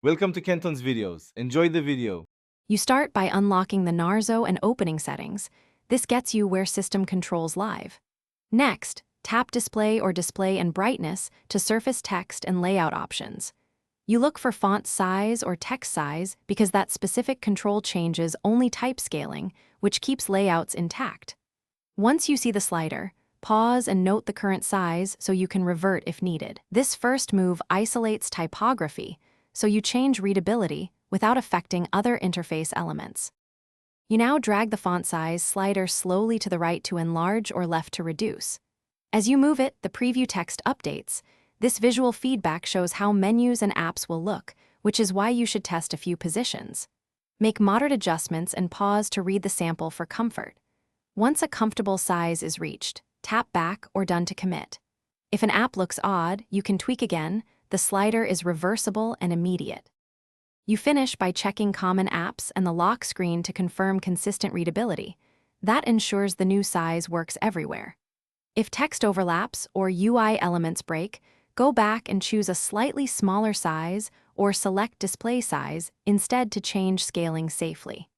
Welcome to Kenton's videos. Enjoy the video. You start by unlocking the Narzo and opening settings. This gets you where system controls live. Next, tap Display or Display and Brightness to surface text and layout options. You look for font size or text size because that specific control changes only type scaling, which keeps layouts intact. Once you see the slider, pause and note the current size so you can revert if needed. This first move isolates typography, so you change readability without affecting other interface elements. You now drag the font size slider slowly to the right to enlarge or left to reduce. As you move it, the preview text updates. This visual feedback shows how menus and apps will look, which is why you should test a few positions. Make moderate adjustments and pause to read the sample for comfort. Once a comfortable size is reached, tap back or done to commit. If an app looks odd, you can tweak again. The slider is reversible and immediate. You finish by checking common apps and the lock screen to confirm consistent readability. That ensures the new size works everywhere. If text overlaps or UI elements break, go back and choose a slightly smaller size or select display size instead to change scaling safely.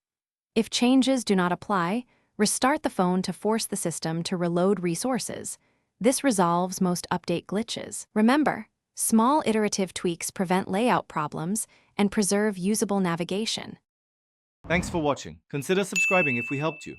If changes do not apply, restart the phone to force the system to reload resources. This resolves most update glitches. Remember, small iterative tweaks prevent layout problems and preserve usable navigation. Thanks for watching. Consider subscribing if we helped you.